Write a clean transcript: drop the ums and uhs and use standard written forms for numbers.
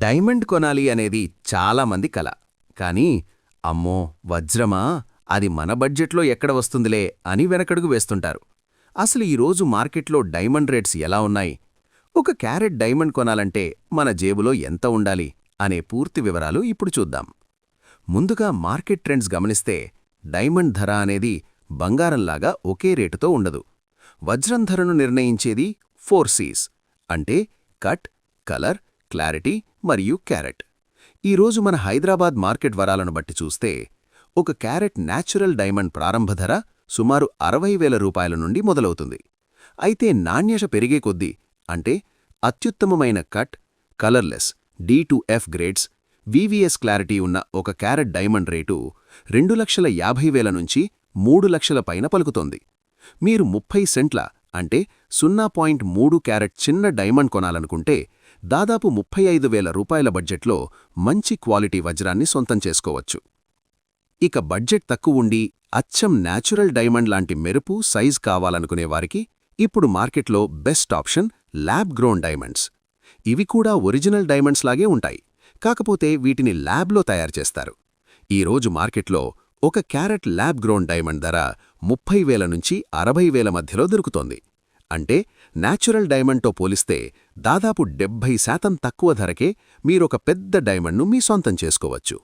Diamond కొనాలి అనేది చాలామంది కల. కానీ అమ్మో వజ్రమా, అది మన బడ్జెట్లో ఎక్కడ వస్తుందిలే అని వెనకడుగు వేస్తుంటారు. అసలు ఈరోజు మార్కెట్లో డైమండ్ రేట్స్ ఎలా ఉన్నాయి, ఒక క్యారెట్ డైమండ్ కొనాలంటే మన జేబులో ఎంత ఉండాలి అనే పూర్తి వివరాలు ఇప్పుడు చూద్దాం. ముందుగా మార్కెట్ ట్రెండ్స్ గమనిస్తే డైమండ్ ధర అనేది బంగారంలాగా ఒకే రేటుతో ఉండదు. వజ్రం ధరను నిర్ణయించేది 4Cs, అంటే కట్, కలర్, క్లారిటీ మరియు క్యారెట్. ఈరోజు మన హైదరాబాద్ మార్కెట్ వరాలను బట్టి చూస్తే ఒక క్యారెట్ న్యాచురల్ డైమండ్ ప్రారంభ ధర సుమారు 60,000 రూపాయల నుండి మొదలవుతుంది. అయితే నాణ్యత పెరిగే కొద్దీ, అంటే అత్యుత్తమమైన cut, colourless, D2F grades, VVS clarity ఉన్న ఒక క్యారెట్ డైమండ్ రేటు 2,50,000 నుంచి 3,00,000 పైన పలుకుతోంది. మీరు 30 సెంట్ల అంటే 0.3 క్యారెట్ చిన్న డైమండ్ కొనాలనుకుంటే దాదాపు 35,000 రూపాయల బడ్జెట్లో మంచి క్వాలిటీ వజ్రాన్ని సొంతం చేసుకోవచ్చు. ఇక బడ్జెట్ తక్కువుండి అచ్చం న్యాచురల్ డైమండ్ లాంటి మెరుపు సైజ్ కావాలనుకునేవారికి ఇప్పుడు మార్కెట్లో best option lab grown diamonds. ఇవి కూడా ఒరిజినల్ డైమండ్స్ లాగే ఉంటాయి, కాకపోతే వీటిని ల్యాబ్లో తయారుచేస్తారు. ఈరోజు మార్కెట్లో ఒక క్యారెట్ ల్యాబ్ గ్రోన్ డైమండ్ ధర 30,000 నుంచి 60,000 మధ్యలో దొరుకుతోంది. అంటే న్యాచురల్ డైమండ్తో పోలిస్తే దాదాపు 70% తక్కువ ధరకే మీరొక పెద్ద డైమండ్ను మీ సొంతం చేసుకోవచ్చు.